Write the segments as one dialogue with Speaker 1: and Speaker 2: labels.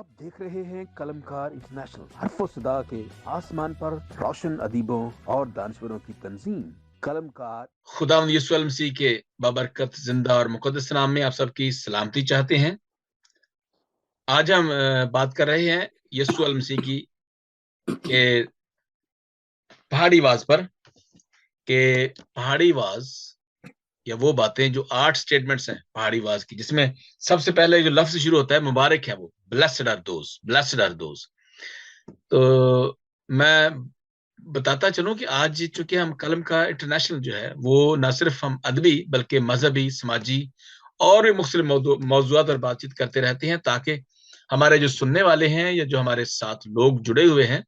Speaker 1: आप देख रहे हैं कलमकार इंटरनेशनल, हर्फ सदा के आसमान पर रोशन अदीबों और दानश्वरों की तंजीम कलमकार।
Speaker 2: खुदावंद यीशु मसीह के बाबरकत जिंदा और मुकद्दस नाम में आप सबकी सलामती चाहते हैं। आज हम बात कर रहे हैं यीशु मसीह की के पहाड़ी वाज पर, के पहाड़ी वाज या वो बातें जो 8 स्टेटमेंट्स हैं पहाड़ी वाज की, जिसमें सबसे पहले जो लफ्ज शुरू होता है मुबारक है, वो blessed are those, blessed are those. तो मैं बताता चलूं कि आज चूंकि हम कलम का इंटरनेशनल जो है वो न सिर्फ हम अदबी बल्कि मजहबी, समाजी और भी मुख्तलिफ मौजूदात पर बातचीत करते रहते हैं, ताकि हमारे जो सुनने वाले हैं या जो हमारे साथ लोग जुड़े हुए हैं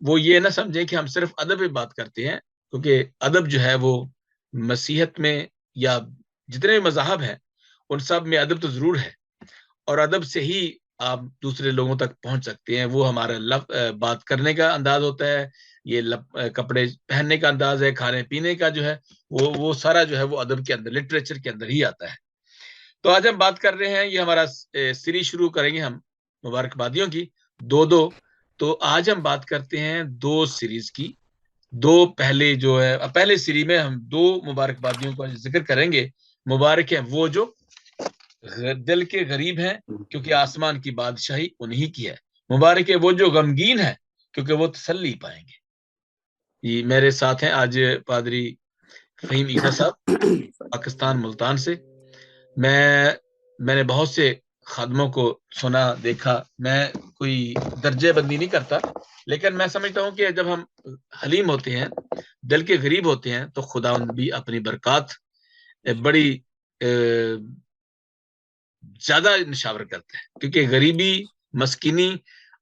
Speaker 2: वो ये ना समझें कि हम सिर्फ अदब पे बात करते हैं, क्योंकि अदब जो है वो मसीहत में या जितने भी मज़ाहब हैं उन सब में अदब तो जरूर है, और अदब से ही आप दूसरे लोगों तक पहुंच सकते हैं। वो हमारा बात करने का अंदाज होता है, ये कपड़े पहनने का अंदाज है, खाने पीने का जो है वो सारा जो है वो अदब के अंदर, लिटरेचर के अंदर ही आता है। तो आज हम बात कर रहे हैं, ये हमारा सीरीज शुरू करेंगे हम मुबारकबादियों की, दो दो। तो आज हम बात करते हैं दो सीरीज की। दो पहले जो है, पहले सीरीज में हम दो मुबारकबादियों का जिक्र करेंगे। मुबारक है वो जो दिल के गरीब हैं, क्योंकि आसमान की बादशाही उन्हीं की है। मुबारक है वो जो गमगीन है, क्योंकि वो तसल्ली पाएंगे। ये मेरे साथ हैं आज पादरी फहीम ईसा साहब, पाकिस्तान मुल्तान से। मैंने बहुत से खादमों को सुना, देखा। मैं कोई दर्जे बंदी नहीं करता, लेकिन मैं समझता हूं कि जब हम हलीम होते हैं, दिल के गरीब होते हैं, तो खुदावंद भी अपनी बरकत बड़ी ज्यादा निशावर करते हैं। क्योंकि गरीबी, मस्किनी,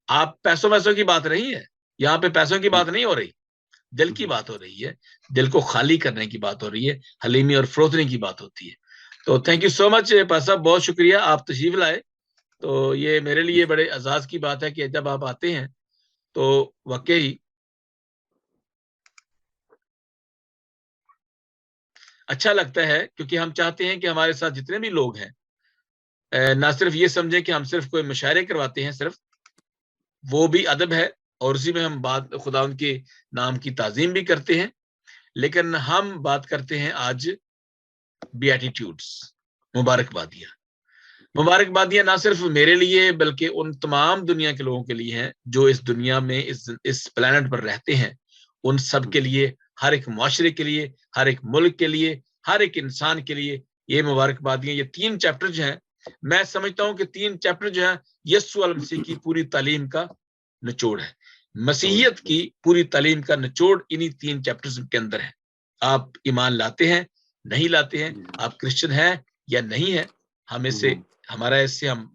Speaker 2: आप पैसों वैसों की बात नहीं है, यहाँ पे पैसों की बात नहीं हो रही, दिल की बात हो रही है। दिल को खाली करने की बात हो रही है, हलीमी और फरोतनी की बात होती है। तो थैंक यू सो मच पासा, बहुत शुक्रिया आप तशरीफ लाए। तो ये मेरे लिए बड़े एजाज की बात है कि जब आप आते हैं तो वाकई अच्छा लगता है, क्योंकि हम चाहते हैं कि हमारे साथ जितने भी लोग हैं ना सिर्फ ये समझे कि हम सिर्फ कोई मुशायरे करवाते हैं, सिर्फ वो भी अदब है और उसी में हम बात खुदा उनके नाम की ताजीम भी करते हैं, लेकिन हम बात करते हैं आज बीएटिट्यूड्स, मुबारकबादियां। मुबारकबादियां ना सिर्फ मेरे लिए बल्कि उन तमाम दुनिया के लोगों के लिए हैं जो इस दुनिया में, इस प्लेनेट पर रहते हैं। उन सब के लिए, हर एक मुआशरे के लिए, हर एक मुल्क के लिए, हर एक इंसान के लिए ये मुबारकबादियां, ये 3 चैप्टर जो हैं, मैं समझता हूं कि 3 चैप्टर जो है यीशु अल मसीह की पूरी तालीम का निचोड़ है। मसीहियत की पूरी तालीम का निचोड़ इन्हीं 3 चैप्टर्स के अंदर है। आप ईमान लाते हैं, नहीं लाते हैं, आप क्रिश्चियन हैं या नहीं है, हम इससे, हमारा इससे हम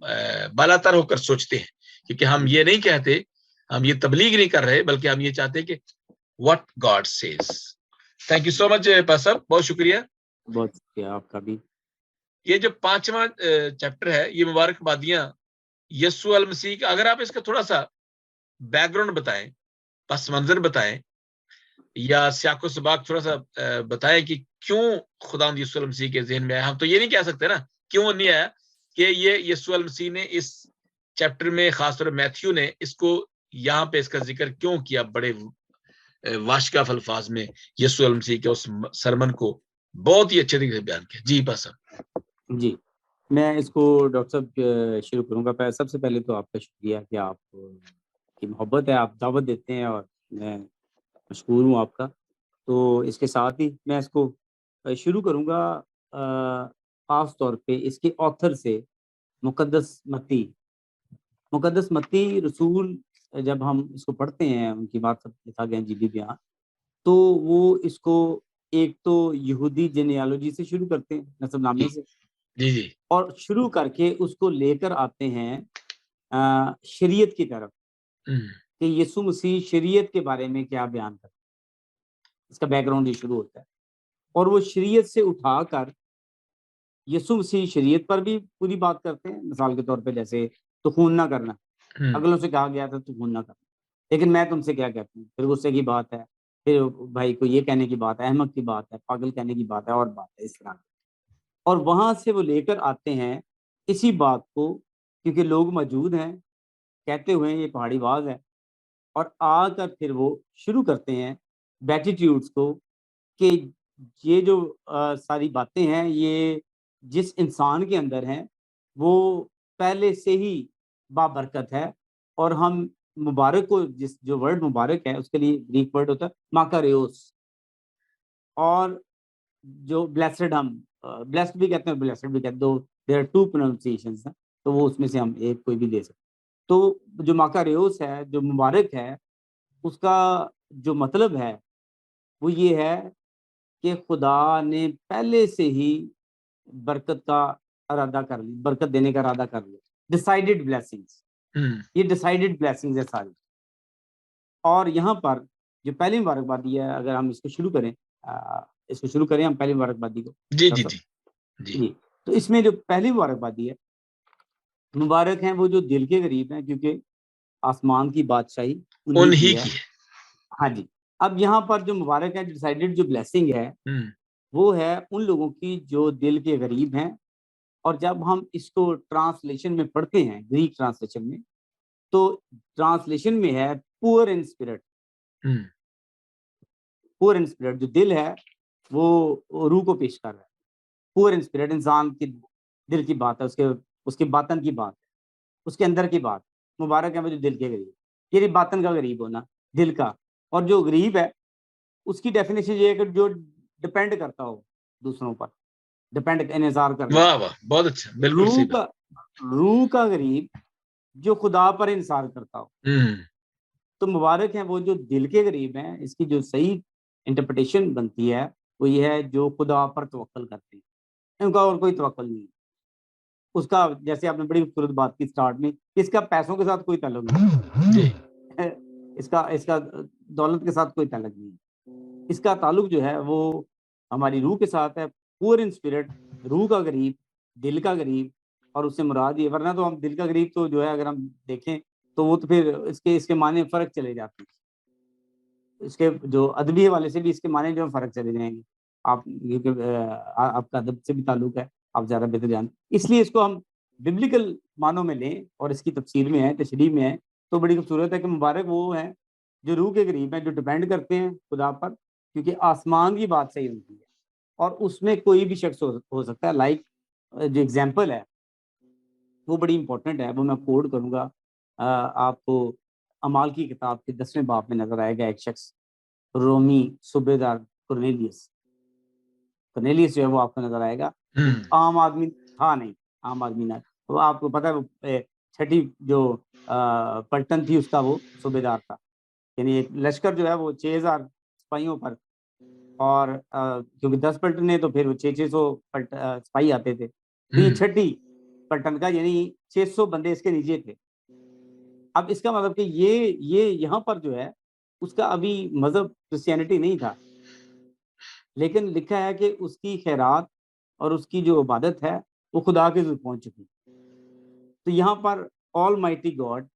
Speaker 2: बालातर होकर सोचते हैं, क्योंकि हम ये नहीं कहते, हम ये तबलीग नहीं कर रहे, बल्कि हम ये चाहते हैं कि what God says. Thank you so much पासा, बहुत शुक्रिया।
Speaker 3: बहुत शुक्रिया आपका भी।
Speaker 2: ये जो 5वां चैप्टर है, ये मुबारकबादियां यीशु अल मसीह का, अगर आप इसका थोड़ा सा बैकग्राउंड बताएं, पस मंजर बताएं, या सियाको सबाक थोड़ा सा बताएं कि क्यों खुदावंद यीशु अल मसीह के ज़हन में आया। हम तो ये नहीं कह सकते ना क्यों नहीं आया, कि ये यीशु अल मसीह ने इस चैप्टर में, खासतौर मैथ्यू ने इसको यहाँ पे इसका जिक्र क्यों किया, बड़े वाशकाफ अल्फाज में यीशु अल मसीह के उस सरमन को बहुत ही अच्छे तरीके से बयान किया। जी बस
Speaker 3: जी, मैं इसको डॉक्टर साहब शुरू करूँगा। सबसे पहले तो आपका शुक्रिया कि आप की मोहब्बत है, आप दावत देते हैं और मैं मशकूर हूँ आपका। तो इसके साथ ही मैं इसको शुरू करूँगा ख़ास तौर पे इसके ऑथर से, मुक़द्दस मत्ती। मुक़द्दस मत्ती रसूल जब हम इसको पढ़ते हैं, उनकी बात सब लिखा गया इंजीली बयान, तो वो इसको एक तो यहूदी जेनेalogy से शुरू करते हैं, नस्बनामे से,
Speaker 2: जी जी
Speaker 3: और शुरू करके उसको लेकर आते हैं शरीयत की तरफ, कि यीशु मसीह शरीयत के बारे में क्या बयान करते हैं। इसका बैकग्राउंड ये शुरू होता है, और वो शरीयत से उठाकर यीशु मसीह शरीयत पर भी पूरी बात करते हैं। मिसाल के तौर पे जैसे तो खून ना करना, अगलों से कहा गया था तो खून ना करना, लेकिन मैं तुमसे क्या कहता हूँ, फिर गुस्से की बात है, फिर भाई को ये कहने की बात है, अहमक की बात है, पागल कहने की बात है, और बात है इस तरह। और वहां से वो लेकर आते हैं इसी बात को क्योंकि लोग मौजूद हैं, कहते हुए ये पहाड़ी आवाज है, और आकर फिर वो शुरू करते हैं बैटिट्यूड्स को कि ये जो सारी बातें हैं ये जिस इंसान के अंदर हैं वो पहले से ही बाबरकत है, और हम मुबारक को, जिस जो वर्ड मुबारक है उसके लिए ग्रीक वर्ड होता है माकारियोस, और जो ब्लेसड हम ब्लेस्ड भी कहते हैं, ब्लेसड भी कहते हैं, दो देयर आर टू प्रोनाउंसिएशंस हैं, तो वो उसमें से हम एक कोई भी दे सकते हैं। तो जो माकारियोस है, जो मुबारक है, उसका जो मतलब है वो ये है कि खुदा ने पहले से ही बरकत का इरादा कर लिया, बरकत देने का इरादा कर लिया, डिसाइडेड ब्लेसिंग्स, ये डिसाइडेड ब्लेसिंग्स है सारी। और यहाँ पर जो पहली मुबारकबादी है, अगर हम इसको शुरू करें हम पहली मुबारकबादी को।
Speaker 2: जी जी जी जी।
Speaker 3: जी, तो इसमें जो पहली मुबारकबादी है, मुबारक हैं वो जो दिल के करीब हैं, क्योंकि आसमान की बादशाही उन्हीं की है। हाँ जी। अब यहाँ पर जो मुबारक है, डिसाइडेड जो ब्लेसिंग है वो है उन लोगों की जो दिल के करीब हैं। और जब हम इसको ट्रांसलेशन में पढ़ते हैं, ग्रीक ट्रांसलेशन में, तो ट्रांसलेशन में है poor in spirit. Poor in spirit, जो दिल है वो रूह को पेश कर रहा है। पुअर इन स्पिरिट इंसान की दिल की बात है, उसके बातन की बात है, उसके अंदर की बात। मुबारक है वो जो दिल के करीब, ये बातन का करीब होना, दिल का। और जो गरीब है उसकी डेफिनेशन ये है कि जो डिपेंड करता हो दूसरों पर, डिपेंड इन्हिसार करना।
Speaker 2: वाह वाह, बहुत अच्छा, बिल्कुल सही बात।
Speaker 3: रूह का गरीब जो खुदा पर इंसार करता हो। तो मुबारक हैं वो जो दिल के करीब हैं। इसकी जो सही इंटरप्रिटेशन बनती है वो ये है जो खुदा पर तवक्कल करते हैं, उनका और कोई तवक्कल नहीं। उसका, जैसे आपने बड़ी खूबसूरत बात की स्टार्ट में, इसका पैसों के साथ कोई ताल्लुक नहीं, इसका दौलत के साथ कोई ताल्लुक नहीं। इसका ताल्लुक जो है वो हमारी रूह के साथ है। पुअर इन स्पिरिट, रूह का गरीब, दिल का गरीब, और उससे मुराद ये, वरना तो हम दिल का गरीब तो जो है अगर हम देखें तो वो तो फिर इसके माने फर्क चले जाते हैं। इसके जो अदबी हवाले से भी इसके माने जो फर्क चले जाएंगे। आप, क्योंकि आपका अदब से भी ताल्लुक है, आप ज़्यादा बेहतर जानते, इसलिए इसको हम बिब्लिकल मानों में लें और इसकी तफसीर में है, तशरीह में है, तो बड़ी खूबसूरत है कि मुबारक वो है जो रूह के करीब हैं, जो डिपेंड करते हैं खुदा पर, क्योंकि आसमान की बात सही होती है और उसमें कोई भी शख्स हो सकता है। लाइक जो एग्जाम्पल है वो बड़ी इंपॉर्टेंट है, वो मैं कोड करूँगा। आपको अमाल की किताब के 10वें बाब में नजर आएगा एक शख्स, रोमी सूबेदार कुरनेलियस जो है वो आपको नजर आएगा। आम आदमी था नहीं, आम आदमी ना, तो आपको पता है छठी जो पलटन थी उसका वो सूबेदार था, यानी एक लश्कर जो है वो 6000 सिपाहियों पर, और क्योंकि 10 पलटने तो फिर वो 600 सिपाही आते थे, तो ये छठी पलटन का यानी 600 बंदे इसके नीचे थे। अब इसका मतलब कि ये यहाँ पर जो है उसका अभी मजहब क्रिश्चियनिटी नहीं था, लेकिन लिखा है कि उसकी खैरात और उसकी जो इबादत है वो खुदा के ज़रूर पहुंच चुकी। तो यहाँ पर ऑल माइटी गॉड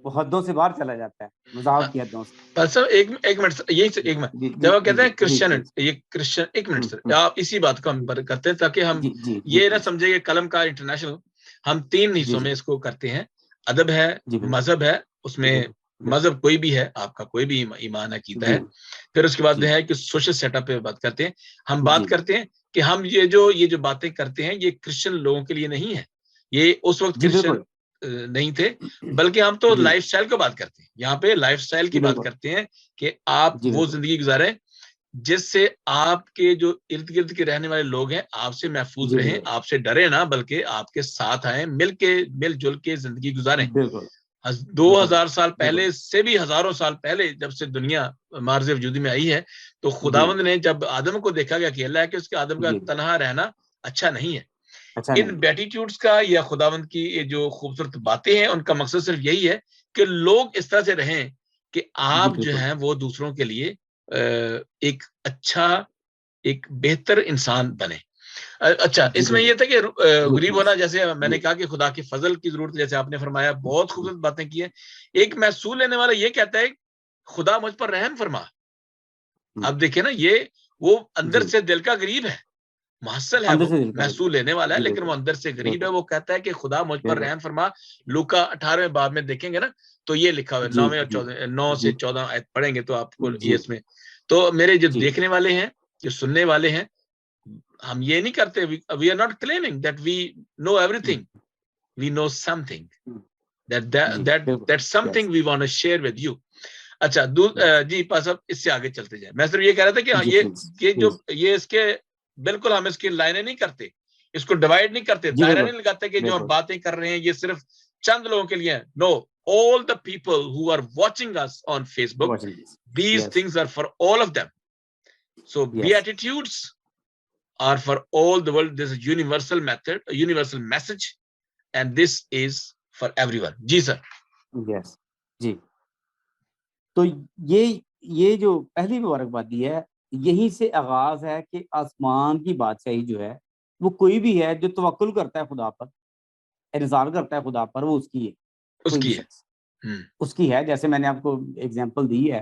Speaker 3: वो हदों से बाहर चला जाता है, मज़ाक की हदों से।
Speaker 2: सर एक मिनट, यही एक मिनट, जब आप कहते हैं क्रिश्चियन, ये क्रिश्चियन, एक मिनट सर, आप इसी बात को हम करते हैं ताकि हम ये ना समझे कि कलमकार इंटरनेशनल हम 3 हिस्सों में इसको करते हैं। अदब है, मजहब है, उसमें मजहब कोई भी है, आपका कोई भी ईमान अकीदा है, फिर उसके बाद है कि सोशल सेटअप पे बात करते हैं। हम बात करते हैं कि हम ये जो बातें करते हैं ये क्रिश्चियन लोगों के लिए नहीं है, ये उस वक्त क्रिश्चियन नहीं थे, बल्कि हम तो लाइफस्टाइल की बात करते हैं। यहाँ पे लाइफस्टाइल की बात करते हैं कि आप वो जिंदगी गुजारें जिससे आपके जो इर्द गिर्द के रहने वाले लोग हैं आपसे महफूज रहें, आपसे डरे ना, बल्कि आपके साथ आए, मिलजुल के जिंदगी गुजारें। 2000 साल पहले से भी हजारों साल पहले जब से दुनिया मार्ज़ वजूदी में आई है, तो खुदावंद ने जब आदम को देखा गया कि अल्लाह है कि उसके आदम का तन्हा रहना अच्छा नहीं है। इन बैटिट्यूड्स का या खुदावंद की ये जो खूबसूरत बातें हैं उनका मकसद सिर्फ यही है कि लोग इस तरह से रहें कि आप जो हैं वो दूसरों के लिए एक अच्छा, एक बेहतर इंसान बने। अच्छा, इसमें यह था कि गरीब होना, जैसे मैंने कहा कि खुदा के फजल की जरूरत, जैसे आपने फरमाया, बहुत खूबसूरत बातें की है। एक महसूल लेने वाला ये कहता है खुदा मुझ पर रहम फरमा। अब देखिए ना, ये वो अंदर से दिल का गरीब है, मुहस्सल है,
Speaker 3: अंदर
Speaker 2: वो
Speaker 3: से दिल का
Speaker 2: महसूल लेने वाला है,
Speaker 3: जी
Speaker 2: लेकिन वो
Speaker 3: बिल्कुल
Speaker 2: अंदर से गरीब है।
Speaker 3: बिल्कुल
Speaker 2: वो कहता है कि खुदा मुझ पर
Speaker 3: बिल्कुल
Speaker 2: रहम फरमा। लूका 18वें बाब में देखेंगे ना, तो ये लिखा हुआ है,
Speaker 3: जी
Speaker 2: 9वें और
Speaker 3: जी
Speaker 2: 14, 9 से
Speaker 3: जी
Speaker 2: 14 आयत पढ़ेंगे तो आपको ये
Speaker 3: जी
Speaker 2: इसमें। तो मेरे जो
Speaker 3: जी
Speaker 2: देखने वाले हैं, जो सुनने वाले हैं, हम ये नहीं करते, we are not claiming that we know everything, we know something,
Speaker 3: जी बिल्कुल
Speaker 2: that
Speaker 3: yes
Speaker 2: something we want to share with you. अच्छा,
Speaker 3: यस
Speaker 2: जी पास साहब, इससे आगे चलते जाए। मैं सिर्फ ये कह रहा था कि हाँ,
Speaker 3: जी प्लीज
Speaker 2: ये जो
Speaker 3: प्लीज
Speaker 2: ये इसके बिल्कुल हम इसकी लाइनें नहीं करते, इसको डिवाइड नहीं करते,
Speaker 3: जी
Speaker 2: दायरा
Speaker 3: बिल्कुल
Speaker 2: नहीं लगाते कि जो हम
Speaker 3: बिल्कुल
Speaker 2: बातें कर रहे हैं ये सिर्फ चंद लोगों के लिए है। No, all the people who are watching us on Facebook,
Speaker 3: watching this
Speaker 2: these
Speaker 3: yes
Speaker 2: things are for all of them. So
Speaker 3: yes
Speaker 2: beatitudes are for all the world. This is a universal method, a universal message, and this is for everyone. जी sir.
Speaker 3: yes जी। तो ये जो पहली मुबारकबादी है, यहीं से आगाज है कि आसमान की बादशाही जो है, वो कोई भी है जो तवक्कुल करता है खुदा पर, इंतजार करता है खुदा पर, वो उसकी है। कोई भी
Speaker 2: उसकी है।
Speaker 3: शख्स उसकी है। जैसे मैंने आपको एग्जांपल दी है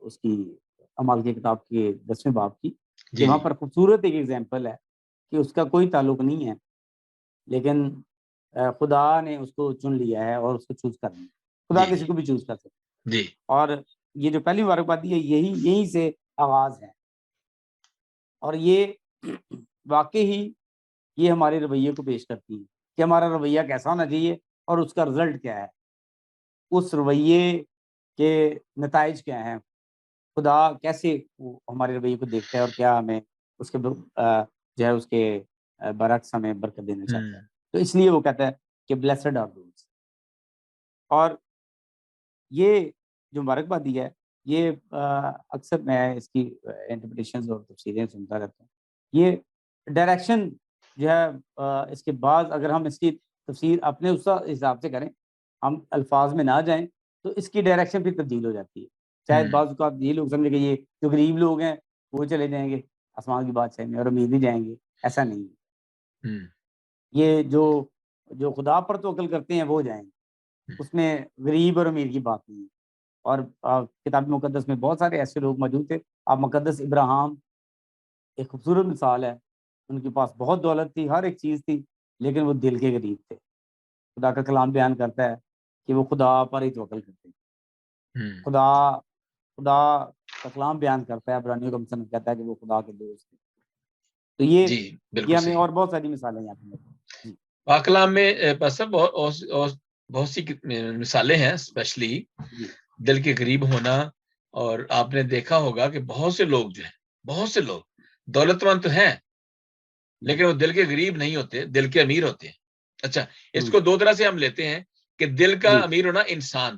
Speaker 3: उसकी अमाल की किताब के 10वें बाब की, कि
Speaker 2: जी
Speaker 3: वहाँ
Speaker 2: जी
Speaker 3: पर खूबसूरत एक एग्जांपल है कि उसका कोई ताल्लुक नहीं है, लेकिन खुदा ने उसको चुन लिया है और उसको चूज करना है। खुदा
Speaker 2: जी
Speaker 3: किसी को भी चूज कर सकता
Speaker 2: जी
Speaker 3: है। और ये जो पहली मुबारकबादी है, यहीं से आगाज है। और ये वाकई ही ये हमारे रवैये को पेश करती है कि हमारा रवैया कैसा होना चाहिए और उसका रिजल्ट क्या है, उस रवैये के नताइज क्या हैं, खुदा कैसे वो हमारे रवैये को देखता है और क्या हमें उसके जो है उसके बरक्स हमें बरकत देना चाहता है। तो इसलिए वो कहता है कि ब्लेसड आर दोज़। और ये जो मुबारकबादी है, ये अक्सर मैं इसकी इंटरप्रिटेशंस और तफसीरें सुनता रहता हूँ। ये डायरेक्शन जो है इसके बाद अगर हम इसकी तफसीर अपने उस हिसाब से करें, हम अल्फाज में ना जाएं, तो इसकी डायरेक्शन फिर तब्दील हो जाती है। शायद बाज़ औक़ात ये लोग समझे कि ये जो गरीब लोग हैं वो चले जाएंगे आसमान की बादशाही में और अमीर नहीं जाएंगे, ऐसा नहीं है। ये जो जो खुदा पर तवक्कुल करते हैं वो जाएंगे, उसमें गरीब और अमीर की बात नहीं है। और किताब मुकद्दस में बहुत सारे ऐसे लोग मौजूद थे। आप मुकद्दस इब्राहिम एक खूबसूरत मिसाल है। उनके पास बहुत दौलत थी, हर एक चीज़ थी, लेकिन वो दिल के गरीब थे। खुदा का कलाम बयान करता है कि वो खुदा पर ही तवक्कुल करते थे। खुदा खुदा का कलाम बयान करता है, इब्रानियों का मुसन्निफ़ कहता है कि वो खुदा के दोस्त थे। तो
Speaker 2: जी,
Speaker 3: ये
Speaker 2: बिल्कुल
Speaker 3: हमें
Speaker 2: सही।
Speaker 3: और बहुत सारी मिसालें यहाँ पे मिलती हैं। जी,
Speaker 2: पाकलाम में बस बहुत सी मिसालें हैं, स्पेशली
Speaker 3: जी,
Speaker 2: दिल के करीब होना। और आपने देखा होगा कि बहुत से लोग जो हैं, बहुत से लोग दौलतमंद तो हैं, लेकिन वो दिल के गरीब नहीं होते, दिल के अमीर होते हैं। अच्छा, इसको दो तरह से हम लेते हैं कि दिल का
Speaker 3: जी,
Speaker 2: अमीर होना इंसान,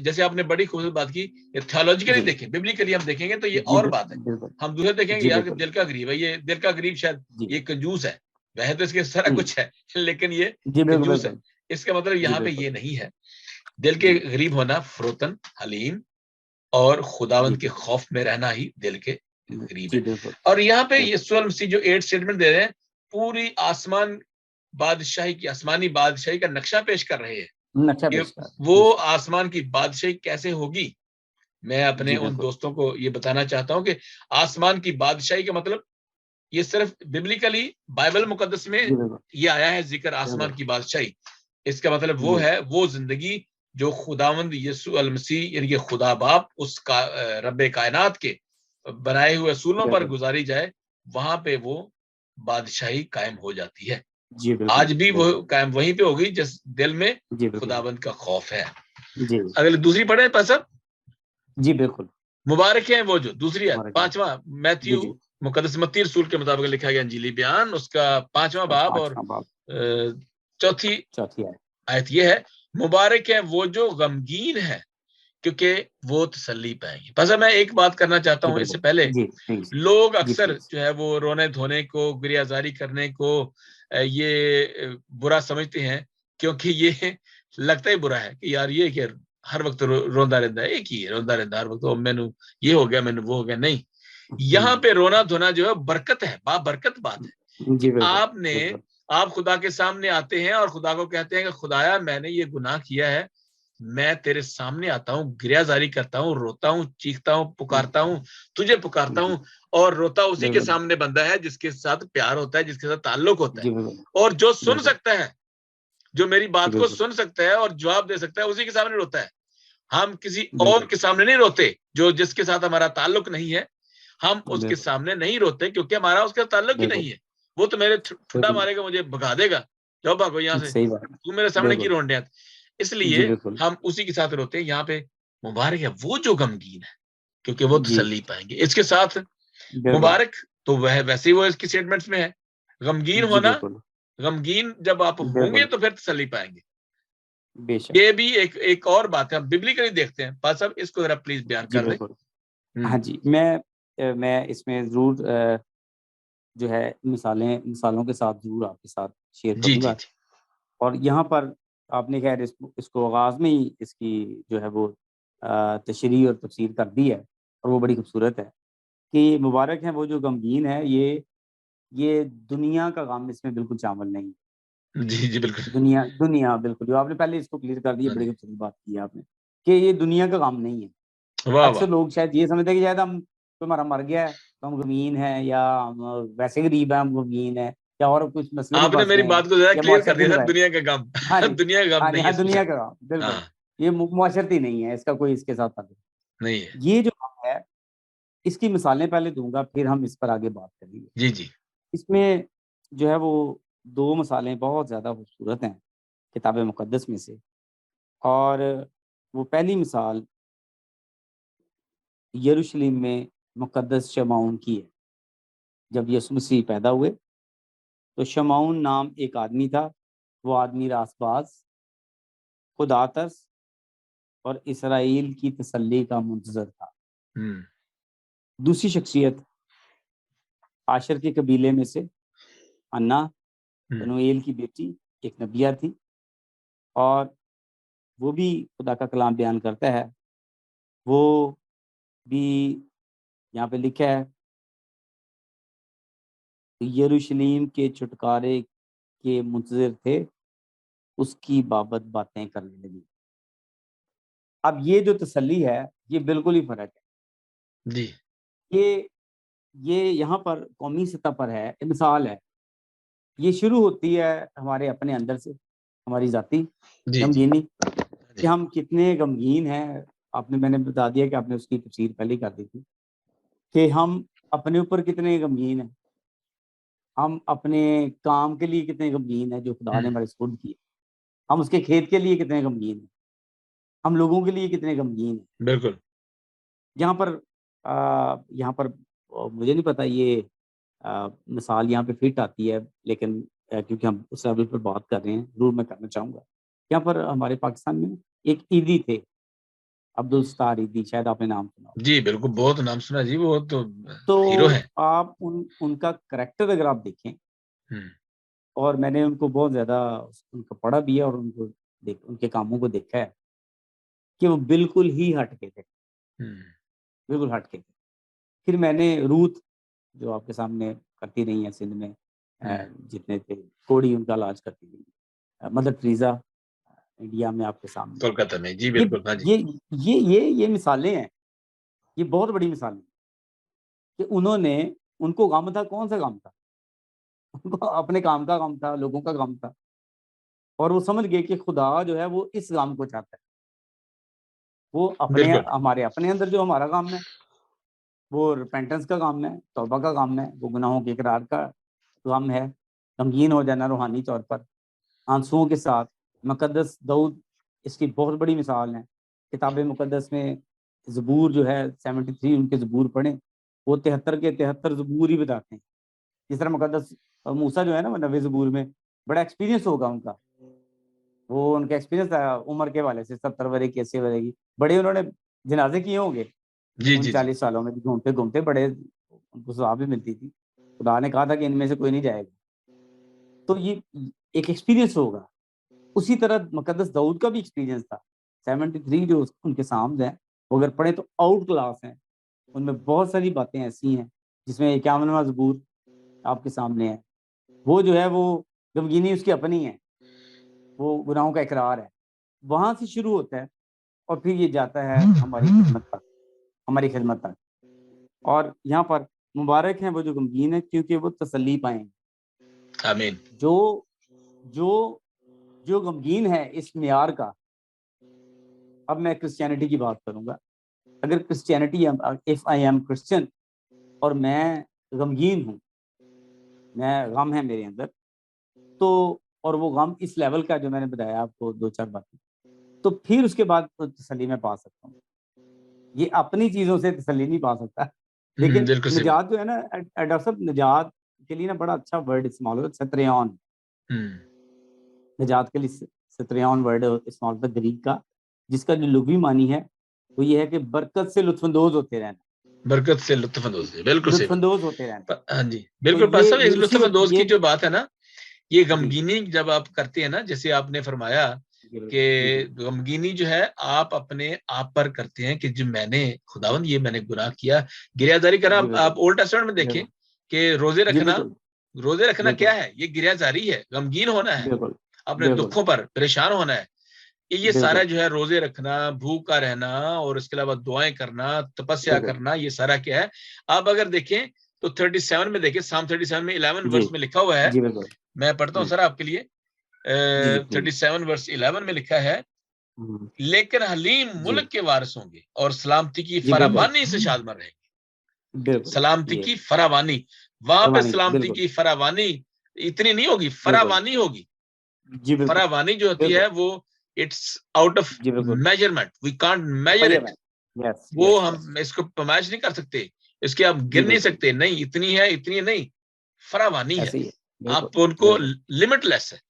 Speaker 2: जैसे आपने बड़ी खूबसूरत बात की, थियोलॉजिकली
Speaker 3: जी,
Speaker 2: देखें, बिब्लिकली हम देखेंगे तो ये
Speaker 3: जी,
Speaker 2: और बात है।
Speaker 3: बिल्कुल।
Speaker 2: हम दूसरे देखेंगे
Speaker 3: जी,
Speaker 2: यार कि
Speaker 3: बिल्कुल।
Speaker 2: दिल का गरीब है, ये दिल का गरीब शायद
Speaker 3: जी,
Speaker 2: ये कंजूस है, वह तो इसके सारा
Speaker 3: हुँ।
Speaker 2: कुछ है लेकिन ये
Speaker 3: जी, बिल्कुल,
Speaker 2: कंजूस है।
Speaker 3: बिल्कुल।
Speaker 2: इसका मतलब
Speaker 3: जी,
Speaker 2: यहाँ पे
Speaker 3: बिल्कुल।
Speaker 2: ये नहीं है। दिल के
Speaker 3: जी,
Speaker 2: गरीब होना फरोतन, हलीम और
Speaker 3: जी,
Speaker 2: खुदावंत के
Speaker 3: बिल्कुल।
Speaker 2: खौफ में रहना ही दिल के करीब
Speaker 3: जी,
Speaker 2: है।
Speaker 3: बिल्कुल,
Speaker 2: और यहाँ पे
Speaker 3: बिल्कुल।
Speaker 2: यीशु मसीह जो 8 स्टेटमेंट दे रहे हैं, पूरी आसमान बादशाही की, आसमानी बादशाही का नक्शा पेश कर रहे हैं
Speaker 3: नक्शा
Speaker 2: कि
Speaker 3: पेश कर
Speaker 2: वो
Speaker 3: जी,
Speaker 2: आसमान की बादशाही कैसे होगी। मैं अपने
Speaker 3: जी,
Speaker 2: उन
Speaker 3: बिल्कुल।
Speaker 2: दोस्तों को ये बताना चाहता हूं कि आसमान की बादशाही का मतलब ये सिर्फ बिब्लिकली बाइबल मुकद्दस में
Speaker 3: जी, बिल्कुल,
Speaker 2: ये आया है जिक्र आसमान
Speaker 3: बिल्कुल।
Speaker 2: की बादशाही। इसका मतलब वो
Speaker 3: जी,
Speaker 2: है वो जिंदगी जो खुदावंद यीशु अल मसीह यानी कि खुदा बाप उसका रब्बे कायनात के बनाए हुए असूलों पर
Speaker 3: बिल्कुल।
Speaker 2: गुजारी जाए, वहां पे वो बादशाही कायम हो जाती है।
Speaker 3: जी, बिल्कुल,
Speaker 2: आज भी वो
Speaker 3: बिल्कुल।
Speaker 2: कायम वहीं पे होगी जिस दिल में
Speaker 3: जी, बिल्कुल।
Speaker 2: खुदावंद का खौफ है।
Speaker 3: जी,
Speaker 2: अगले दूसरी पढ़े पासा,
Speaker 3: जी, बिल्कुल।
Speaker 2: मुबारक है वो जो दूसरी है,
Speaker 3: मुबारक है।
Speaker 2: पांचवा
Speaker 3: जी,
Speaker 2: मैथ्यू
Speaker 3: जी।
Speaker 2: मुकद्दस मत्ती रसूल के मुताबिक लिखा गया अंजीली बयान, उसका 5वां
Speaker 3: उसका
Speaker 2: बाब और
Speaker 3: 5वां बाब,
Speaker 2: चौथी
Speaker 3: चौथी आयत।
Speaker 2: आयत ये है, मुबारक है वो जो गमगीन है क्योंकि वो तसल्ली पाएंगे। बस मैं एक बात करना चाहता
Speaker 3: जी,
Speaker 2: हूं इससे
Speaker 3: बिल्कुल।
Speaker 2: पहले,
Speaker 3: जी, प्लीज़।
Speaker 2: लोग
Speaker 3: जी,
Speaker 2: अक्सर
Speaker 3: प्लीज़।
Speaker 2: जो है वो रोने धोने को, गिरियाजारी करने को बुरा समझते हैं, क्योंकि ये लगता ही बुरा है कि यार ये क्या हर वक्त रोंदा रहता है, एक ही है रोंदा रहता है हर वक्त, मैनू ये हो गया, मैनू वो हो गया। नहीं, यहाँ पे रोना धोना जो है बरकत है, बरकत बात है कि
Speaker 3: जी, बिल्कुल, बिल्कुल।
Speaker 2: आप खुदा के सामने आते हैं और खुदा को कहते हैं कि खुदाया मैंने ये गुनाह किया है, मैं तेरे सामने आता हूँ, गिरियाजारी करता हूँ, रोता हूँ, चीखता हूँ, पुकारता हूँ, तुझे पुकारता हूँ। और रोता उसी के
Speaker 3: बिल्कुल
Speaker 2: सामने बंदा है जिसके साथ प्यार होता है, जिसके साथ ताल्लुक होता है।
Speaker 3: जी, बिल्कुल
Speaker 2: और जो सुन
Speaker 3: बिल्कुल
Speaker 2: सकता है, जो मेरी
Speaker 3: जी,
Speaker 2: बात को
Speaker 3: बिल्कुल
Speaker 2: सुन सकता है और जवाब दे सकता है, उसी के सामने रोता है। हम किसी और
Speaker 3: बिल्कुल
Speaker 2: के सामने नहीं रोते, जो जिसके साथ हमारा ताल्लुक नहीं है, हम उसके
Speaker 3: बिल्कुल
Speaker 2: सामने नहीं रोते, क्योंकि हमारा उसके साथ ताल्लुक ही
Speaker 3: बिल्कुल
Speaker 2: नहीं है। वो तो मेरे ठुड्डा
Speaker 3: बिल्कुल
Speaker 2: मारेगा, मुझे भगा देगा, जाओ भागो यहाँ से,
Speaker 3: सही बात है।
Speaker 2: तू मेरे सामने की
Speaker 3: बिल्कुल
Speaker 2: रोने आती।
Speaker 3: जी,
Speaker 2: इसलिए
Speaker 3: बिल्कुल
Speaker 2: हम उसी के साथ रोते हैं। यहाँ पे मुबारक है वो जो गमगीन है, क्योंकि वो
Speaker 3: जी,
Speaker 2: तसल्ली पाएंगे इसके साथ।
Speaker 3: बिल्कुल
Speaker 2: मुबारक तो वह वैसे ही वो इसकी स्टेटमेंट्स में है। गमगीन
Speaker 3: जी,
Speaker 2: होना,
Speaker 3: बिल्कुल
Speaker 2: गमगीन जब आप होंगे
Speaker 3: बिल्कुल
Speaker 2: तो फिर तसल्ली पाएंगे।
Speaker 3: बेशक
Speaker 2: ये भी एक और बात है, हम बिब्लिकली देखते हैं। पास साहब इसको जरा प्लीज बयान
Speaker 3: जी,
Speaker 2: कर दें।
Speaker 3: बिल्कुल हाँ जी, मैं इसमें ज़रूर जो है मिसालों के साथ ज़रूर आपके साथ शेयर
Speaker 2: जी जी
Speaker 3: करूँगा।
Speaker 2: जी।
Speaker 3: और यहाँ पर आपने ख़ैर इसको आगाज़ में ही इसकी जो है वो तशरीह और तफ़सीर कर दी है, और वो बड़ी खूबसूरत है कि मुबारक है वो जो गमगीन है, ये दुनिया का गम इसमें बिल्कुल शामिल नहीं है।
Speaker 2: जी जी बिल्कुल।
Speaker 3: दुनिया दुनिया बिल्कुल, जो आपने पहले इसको क्लियर कर दिया,
Speaker 2: हाँ
Speaker 3: बड़ी
Speaker 2: जी।
Speaker 3: खूबसूरत बात की है आपने, कि ये दुनिया का गम नहीं है।
Speaker 2: वाह वाह।
Speaker 3: अक्सर लोग शायद ये समझते हैं कि शायद हम कोई हमारा मर गया है, तो हम गमगीन हैं, या हम वैसे गरीब हैं, हम गमगीन हैं, या और कुछ मसले में
Speaker 2: आपने
Speaker 3: फँस
Speaker 2: मेरी
Speaker 3: गए हैं,
Speaker 2: बात को ज्यादा
Speaker 3: या
Speaker 2: क्लियर कर
Speaker 3: मुआशरती
Speaker 2: दिया सर,
Speaker 3: नज़ारे।
Speaker 2: दुनिया का गम।
Speaker 3: हाँ जी,
Speaker 2: दुनिया का गम
Speaker 3: हाँ जी,
Speaker 2: नहीं है
Speaker 3: हाँ,
Speaker 2: इसमें
Speaker 3: दुनिया
Speaker 2: सर।
Speaker 3: का गम, बिल्कुल।
Speaker 2: हाँ।
Speaker 3: ये मुआशरती नहीं है, इसका कोई इसके साथ ताल्लुक
Speaker 2: नहीं है।
Speaker 3: नहीं। ये जो गम है, इसकी मिसालें पहले दूँगा, फिर हम इस पर आगे बात करेंगे।
Speaker 2: जी जी।
Speaker 3: इसमें जो है वो 2 मिसालें बहुत ज़्यादा खूबसूरत हैं, किताब मुक़द्दस में से। और वो पहली मिसाल यरूशलेम में मुक़द्दस शमौन की है। जब यीशु मसीह पैदा हुए, तो शमौन नाम एक आदमी था। वो आदमी रासबाज़, खुदातर्स और इसराइल की तसल्ली का मुंतज़र था।
Speaker 2: हम्म।
Speaker 3: दूसरी शख्सियत आशर के कबीले में से अन्ना,
Speaker 2: हम्म।
Speaker 3: पनूएल की बेटी, एक नबिया थी, और वो भी खुदा का कलाम बयान करता है। वो भी यहाँ पे लिखा है, यरूशलेम के छुटकारे के मुंतज़िर थे, उसकी बाबत बातें करने लगी। अब ये जो तसल्ली है, ये बिल्कुल ही फ़र्क है।
Speaker 2: जी
Speaker 3: ये ये यहाँ पर कौमी सतह पर है, ये मिसाल है। ये शुरू होती है हमारे अपने अंदर से, हमारी ज़ाती
Speaker 2: जी जी
Speaker 3: गमगीनी, कि
Speaker 2: जी।
Speaker 3: हम कितने गमगीन हैं। मैंने बता दिया कि आपने उसकी तफ़सीर पहले ही कर दी थी, कि हम अपने ऊपर कितने गमगीन हैं। हम अपने काम के लिए कितने गमगीन हैं जो खुदा ने
Speaker 2: हम्म।
Speaker 3: हमारे सुपुर्द किए। हम उसके खेत के लिए कितने गमगीन हैं। हम लोगों के लिए कितने गमगीन हैं।
Speaker 2: बिल्कुल।
Speaker 3: यहाँ पर मुझे नहीं पता ये मिसाल यहाँ पे फिट आती है, लेकिन क्योंकि हम उस लेवल पर बात कर रहे हैं, ज़रूर मैं करना चाहूँगा। यहाँ पर हमारे पाकिस्तान में एक ईदी थे, अब्दुल सत्तार ईदी, शायद आपने नाम सुना हो।
Speaker 2: जी बिल्कुल, बहुत नाम सुना जी, वो तो हीरो
Speaker 3: तो
Speaker 2: है।
Speaker 3: आप उनका करैक्टर अगर आप देखें,
Speaker 2: हम्म।
Speaker 3: और मैंने उनको बहुत ज़्यादा उनको पढ़ा भी है, और उनके कामों को देखा है, कि वो बिल्कुल ही हटके थे,
Speaker 2: हम्म।
Speaker 3: बिल्कुल हटके थे। फिर मैंने रूथ, जो आपके सामने करती रही हैं सिंध में,
Speaker 2: हम्म।
Speaker 3: जितने थे, कोढ़ी उनका इलाज करती रही। मदर टेरेसा इंडिया में आपके सामने।
Speaker 2: कोलकाता में, जी
Speaker 3: ये
Speaker 2: बिल्कुल, हाँ जी।
Speaker 3: ये ये मिसालें हैं, ये बहुत बड़ी मिसालें हैं, कि उनको गम था, कौन-सा गम था? उनको अपने काम का गम था, लोगों का गम था, और वो समझ गए कि खुदा जो है वो इस गम को चाहता है। वो
Speaker 2: बिल्कुल।
Speaker 3: हमारे अपने अंदर जो हमारा गम है, वो रिपेंटेंस का गम है, तौबा का गम है, वो गुनाहों के इकरार का गम है, गमगीन हो जाना रूहानी तौर पर, आंसुओं के साथ। मुक़द्दस दाऊद इसकी बहुत बड़ी मिसाल है। किताब मुक़द्दस में ज़बूर जो है 73 उनके ज़बूर पढ़ें, वो 73 के 73 ज़बूर ही बताते हैं। जिस तरह मुक़द्दस मूसा जो है ना, वो 90 ज़बूर में, बड़ा एक्सपीरियंस होगा उनका। वो उनका एक्सपीरियंस था उम्र के हवाले से, 70 वर्ष की, 80 वर्ष की। बड़े उन्होंने जनाज़े किए होंगे
Speaker 2: जी
Speaker 3: उन
Speaker 2: जी जी।
Speaker 3: 40 सालों में, घूमते-घूमते बड़े उनको सवाब भी मिलती थी। खुदा ने कहा था कि इनमें से कोई नहीं जाएगा। तो ये एक एक्सपीरियंस होगा। उसी तरह मुक़द्दस दाऊद का भी एक्सपीरियंस था। 73 जो उनके साम्स हैं, वो अगर पढ़ें तो आउट क्लास हैं। उनमें बहुत सारी बातें ऐसी हैं, जिसमें 51वां ज़बूर आपके सामने है। वो जो है वो गमगीनी उसकी अपनी है, वो गुनाहों का इकरार है। वहां से शुरू होता है और फिर ये जाता है हमारी खिदमत तक। और यहाँ पर मुबारक हैं वो जो गमगीन है, क्योंकि वो तसल्ली पाएंगे।
Speaker 2: आमीन।
Speaker 3: जो जो जो गमगीन है इस मियार का, अब मैं क्रिश्चियनिटी की बात करूंगा, अगर Christianity, if I am Christian और मैं गमगीन हूँ, मैं गम है मेरे अंदर, तो और वो गम इस लेवल का जो मैंने बताया आपको 2-4 बातें, तो फिर उसके बाद तो तसल्ली मैं पा सकता हूँ। ये अपनी चीजों से तसल्ली नहीं पा सकता, लेकिन
Speaker 2: बिल्कुल सही बात।
Speaker 3: निजात जो है ना डॉक्टर साहब, निजात के लिए ना बड़ा अच्छा वर्ड इस्तेमाल होता है, सत्रयान। निजात के लिए सत्रयान वर्ड इस्तेमाल होता है ग्रीक का, जिसका जो लुग़वी मानी है वो ये है कि बरकत से लुत्फानंदोज होते रहना।
Speaker 2: बरकत से लुत्फानंदोज, बिल्कुल सही बात।
Speaker 3: लुत्फानंदोज होते रहना।
Speaker 2: हाँ जी,
Speaker 3: तो
Speaker 2: बिल्कुल पास साहब, इस
Speaker 3: ये उसी वक्त
Speaker 2: लुत्फानंदोज की
Speaker 3: ये
Speaker 2: जो बात है ना, ये
Speaker 3: जी
Speaker 2: गमगीनी जब आप करते हैं ना, जैसे आपने फरमाया
Speaker 3: जी बिल्कुल,
Speaker 2: कि
Speaker 3: जी
Speaker 2: गमगीनी जो है आप अपने आप पर करते हैं कि जो मैंने खुदावंद ये मैंने गुनाह किया, गिरियाजारी करा।
Speaker 3: जी
Speaker 2: आप
Speaker 3: बिल्कुल,
Speaker 2: ओल्ड टेस्टामेंट में देखें
Speaker 3: बिल्कुल,
Speaker 2: कि रोजे
Speaker 3: जी
Speaker 2: रखना,
Speaker 3: बिल्कुल,
Speaker 2: रोजे रखना क्या
Speaker 3: बिल्कुल,
Speaker 2: है? ये गिरियाजारी है, गमगीन होना है,
Speaker 3: बिल्कुल,
Speaker 2: अपने
Speaker 3: बिल्कुल,
Speaker 2: दुखों पर परेशान होना है। ये सारा
Speaker 3: बिल्कुल,
Speaker 2: जो है रोजे रखना, भूखा रहना और इसके अलावा दुआएं करना, तपस्या
Speaker 3: बिल्कुल,
Speaker 2: करना, ये सारा क्या है? आप अगर देखें तो 37 में देखें, साम 37 में 11
Speaker 3: जी
Speaker 2: वर्स में लिखा हुआ है।
Speaker 3: जी बिल्कुल,
Speaker 2: मैं पढ़ता हूँ
Speaker 3: जी
Speaker 2: सर आपके लिए।
Speaker 3: जी जी प्लीज।
Speaker 2: 37 वर्स 11 में लिखा है, लेकिन हलीम
Speaker 3: जी
Speaker 2: मुल्क के वारिस होंगे और सलामती की
Speaker 3: जी बिल्कुल,
Speaker 2: फरावानी से शादमर रहेंगे।
Speaker 3: बिल्कुल,
Speaker 2: सलामती
Speaker 3: ये
Speaker 2: की फरावानी, वहां पे
Speaker 3: फरमानी
Speaker 2: सलामती
Speaker 3: बिल्कुल,
Speaker 2: की फरावानी इतनी नहीं होगी,
Speaker 3: बिल्कुल,
Speaker 2: फरावानी होगी।
Speaker 3: जी बिल्कुल,
Speaker 2: फरावानी जो होती है
Speaker 3: बिल्कुल,
Speaker 2: वो इट्स आउट ऑफ
Speaker 3: जी बिल्कुल,
Speaker 2: measurement, we can't measure it.
Speaker 3: Measurement, yes
Speaker 2: वो
Speaker 3: यस यस,
Speaker 2: हम इसको पैमाइश नहीं कर सकते, इसके आप
Speaker 3: जी
Speaker 2: गिन नहीं
Speaker 3: बिल्कुल,
Speaker 2: सकते, नहीं इतनी है इतनी नहीं, फरावानी है।
Speaker 3: ऐसे ही है, बिल्कुल,
Speaker 2: आप उनको
Speaker 3: बिल्कुल,
Speaker 2: लिमिटलेस है।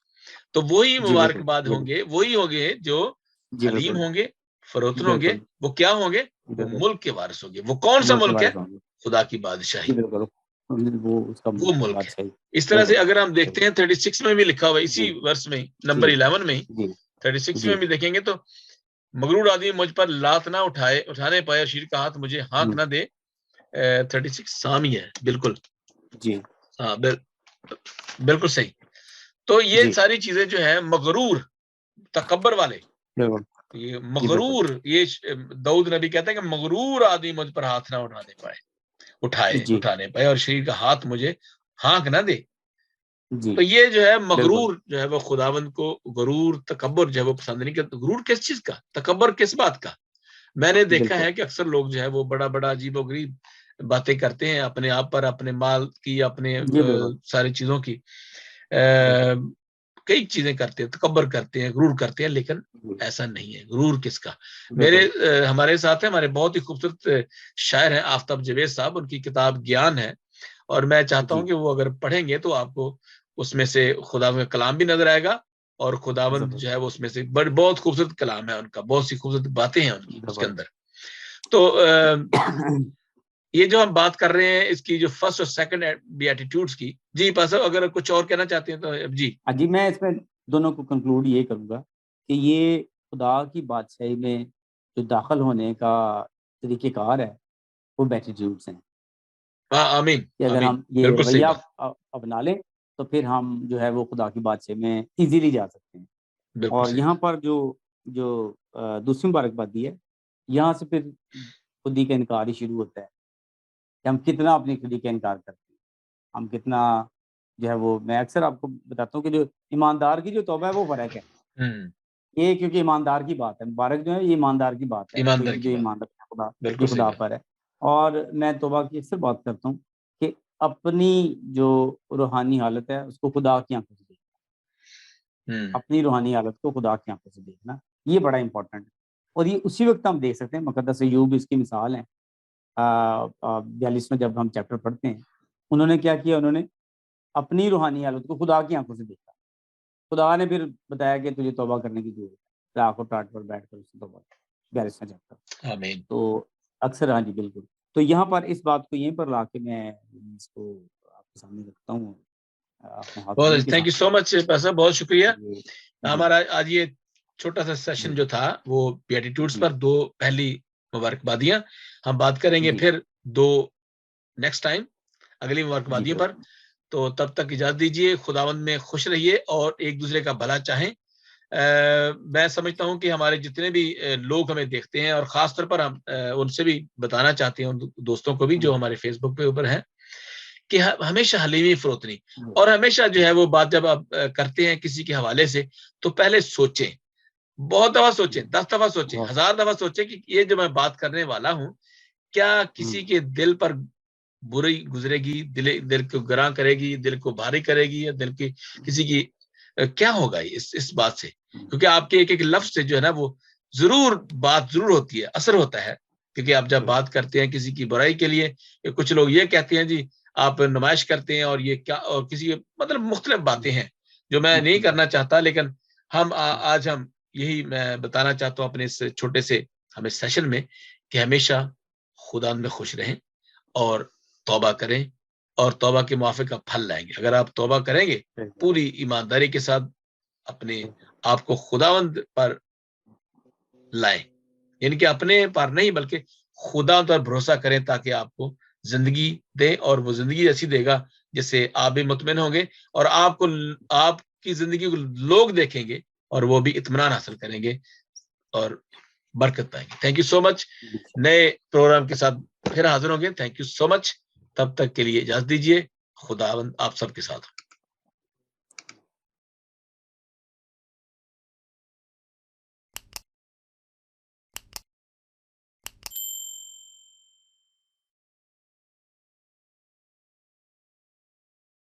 Speaker 2: तो वही
Speaker 3: जी बिल्कुल,
Speaker 2: मुबारकबाद
Speaker 3: बिल्कुल,
Speaker 2: होंगे, वही होंगे जो
Speaker 3: जी
Speaker 2: हलीम
Speaker 3: बिल्कुल,
Speaker 2: होंगे, फरोतन होंगे।
Speaker 3: बिल्कुल,
Speaker 2: वो क्या होंगे? वो
Speaker 3: बिल्कुल,
Speaker 2: मुल्क के वारिस होंगे। वो कौन सा
Speaker 3: मुल्क के
Speaker 2: मुल्क है?
Speaker 3: वारिस होंगे,
Speaker 2: खुदा की
Speaker 3: जी
Speaker 2: बादशाही,
Speaker 3: बिल्कुल, वो उसका
Speaker 2: वो मुल्क है।
Speaker 3: बादशाही,
Speaker 2: इस तरह से
Speaker 3: बिल्कुल,
Speaker 2: अगर हम देखते
Speaker 3: बिल्कुल,
Speaker 2: हैं 36 में भी लिखा हुआ है,
Speaker 3: जी
Speaker 2: इसी वर्ष में
Speaker 3: जी
Speaker 2: नंबर 11 में ही,
Speaker 3: जी
Speaker 2: 36
Speaker 3: जी,
Speaker 2: में भी देखेंगे तो, मगरूर आदमी मुझ पर लात ना उठाने पाए, शीर का हाथ मुझे हाँक ना दे। 36 सामी है, बिल्कुल।
Speaker 3: जी
Speaker 2: हाँ, बिल्कुल सही। तो ये
Speaker 3: जी,
Speaker 2: सारी चीजें जो है मगरूर, तकब्बर वाले,
Speaker 3: बिल्कुल,
Speaker 2: ये
Speaker 3: जी बिल्कुल,
Speaker 2: मगरूर, ये दाऊद नबी कहते हैं कि मगरूर आदमी मुझ पर हाथ ना
Speaker 3: जी
Speaker 2: उठाने पाए और शरीर का हाथ मुझे हाँक ना दे।
Speaker 3: जी,
Speaker 2: तो ये जो है
Speaker 3: बिल्कुल,
Speaker 2: मगरूर जो है वो खुदावंद को गरूर, तकब्बर जो है वो पसंद नहीं करता। गरूर किस चीज का, तकब्बर किस बात का? मैंने देखा
Speaker 3: बिल्कुल,
Speaker 2: है कि अक्सर लोग जो है वो बड़ा बड़ा अजीबोगरीब बातें करते हैं अपने आप पर, अपने माल की, अपने
Speaker 3: जी बिल्कुल,
Speaker 2: सारी चीजों की,
Speaker 3: बिल्कुल,
Speaker 2: कई चीजें करते हैं, तकब्बर करते हैं, गुरूर करते हैं, लेकिन
Speaker 3: जी,
Speaker 2: ऐसा नहीं है। गुरूर किसका? मेरे
Speaker 3: बिल्कुल,
Speaker 2: हमारे साथ है, हमारे बहुत ही खूबसूरत शायर हैं आफ्ताब जवेद साहब, उनकी किताब ज्ञान है, और मैं चाहता हूं
Speaker 3: जी,
Speaker 2: कि वो अगर पढ़ेंगे तो आपको उसमें से खुदावंद का कलाम भी नजर आएगा, और खुदावंद जो
Speaker 3: जबरदस्त,
Speaker 2: है वो उसमें से बहुत खूबसूरत कलाम है उनका, बहुत सी खूबसूरत बातें हैं उनकी उसके
Speaker 3: जबरदस्त,
Speaker 2: अंदर। तो ये जो हम बात कर रहे हैं इसकी जो फर्स्ट और सेकंड बीएटिट्यूड्स की, जी पासा अगर कुछ और कहना चाहते हैं तो जी।
Speaker 3: जी मैं इसमें दोनों को कंक्लूड ये करूंगा कि ये खुदा की बादशाही में जो दाखिल होने का तरीक़ेकार है वो बेटिट्यूड्स हैं,
Speaker 2: हाँ, आमीन,
Speaker 3: कि अगर
Speaker 2: आमीन,
Speaker 3: हम ये
Speaker 2: बिल्कुल सही
Speaker 3: रवैया
Speaker 2: बात,
Speaker 3: अपना लें तो फिर हम जो है वो खुदा की बादशाही में इजीली जा सकते हैं।
Speaker 2: बिल्कुल
Speaker 3: और
Speaker 2: सही
Speaker 3: यहाँ
Speaker 2: बात।
Speaker 3: पर जो जो दूसरी मुबारकबादी है, यहाँ से फिर खुदी का इनकार ही शुरू होता है कि हम कितना अपनी खुदी का इनकार करते हैं, हम कितना जो है वो, मैं अक्सर आपको बताता हूँ कि जो ईमानदार की जो तौबा है वो फ़र्क है।
Speaker 2: हम्म,
Speaker 3: ये क्योंकि ईमानदार की बात है, मुबारक जो है ये ईमानदार की बात है,
Speaker 2: ईमानदार
Speaker 3: कोई
Speaker 2: की
Speaker 3: जो
Speaker 2: बात,
Speaker 3: ईमानदार है खुदा,
Speaker 2: बिल्कुल
Speaker 3: जो
Speaker 2: सही
Speaker 3: खुदा
Speaker 2: बात।
Speaker 3: पर है। और मैं तौबा की अक्सर बात करता हूँ कि अपनी जो रूहानी हालत है उसको खुदा की आंखों से देखना,
Speaker 2: हम्म,
Speaker 3: अपनी रूहानी हालत को खुदा की आंखों से देखना, ये बड़ा इंपॉर्टेंट है। और ये उसी वक्त हम देख सकते हैं, मुक़द्दस अय्यूब इसकी मिसाल है। 42 में जब हम चैप्टर पढ़ते हैं, उन्होंने क्या किया, उन्होंने अपनी रूहानी हालत को खुदा की आंखों से देखा। खुदा ने फिर बताया कि तुझे तौबा करने की ज़रूरत है, राख और टाट पर बैठ कर उसने तौबा की, 42वां चैप्टर।
Speaker 2: आमीन।
Speaker 3: तो अक्सर, हाँ जी बिल्कुल। तो यहाँ पर इस बात को यहीं पर ला के मैं इसको आपके सामने रखता हूँ, अपने हाज़रीन
Speaker 2: बहुत
Speaker 3: के
Speaker 2: थैंक यू
Speaker 3: सामने।
Speaker 2: सो मच पासा, बहुत शुक्रिया।
Speaker 3: जी, जी,
Speaker 2: हमारा आज ये छोटा सा सेशन
Speaker 3: जी,
Speaker 2: जो था वो बीएटिट्यूड्स
Speaker 3: जी,
Speaker 2: पर, दो पहली मुबारकबादियां, हम बात करेंगे
Speaker 3: जी,
Speaker 2: फिर दो नेक्स्ट टाइम, अगली
Speaker 3: जी,
Speaker 2: मुबारकबादियों पर।
Speaker 3: बिल्कुल।
Speaker 2: तो तब तक इजाजत दीजिए, खुदावंद में खुश रहिए और एक दूसरे का भला चाहें। मैं समझता हूं कि हमारे जितने भी लोग हमें देखते हैं, और खासतौर पर हम उनसे भी बताना चाहते हैं, उन दोस्तों को भी जो हमारे फेसबुक पे ऊपर हैं, कि हमेशा हलीमी फरोतनी, और हमेशा जो है वो बात जब आप करते हैं किसी के हवाले से, तो पहले सोचें, बहुत दफा सोचें, 10 दफा सोचें, 1000 दफा सोचें कि ये जो मैं बात करने वाला हूं क्या किसी के दिल पर बुरी गुजरेगी, दिल को ग्रां करेगी, दिल को भारी करेगी, या दिल की किसी की क्या होगा इस बात से। क्योंकि आपके एक एक लफ्ज से जो है ना वो बात जरूर होती है, असर होता है। क्योंकि आप जब बात करते हैं किसी की बुराई के लिए, कुछ लोग ये कहते हैं जी आप नुमाइश करते हैं, और ये क्या, और किसी मतलब मुख्तलिफ बातें हैं जो मैं नहीं करना चाहता, लेकिन हम आज हम यही मैं बताना चाहता हूँ अपने इस छोटे से हमें सेशन में, कि हमेशा खुदा में खुश रहें और तौबा करें, और तौबा के मुआफिक आप फल लाएंगे। अगर आप तौबा करेंगे पूरी ईमानदारी के साथ, अपने आप को खुदावंद पर लाएं, यानी कि अपने पर नहीं बल्कि खुदा पर भरोसा करें, ताकि आपको जिंदगी दे, और वो जिंदगी ऐसी देगा जिससे आप भी मुतमिन होंगे, और आपको आपकी जिंदगी को लोग देखेंगे और वो भी इत्मीनान हासिल करेंगे और बरकत पाएंगे। Thank you so much. नए प्रोग्राम के साथ फिर हाजिर होंगे। Thank you so much. तब तक के लिए इजाजत दीजिए। खुदावंद आप सबके साथ हो।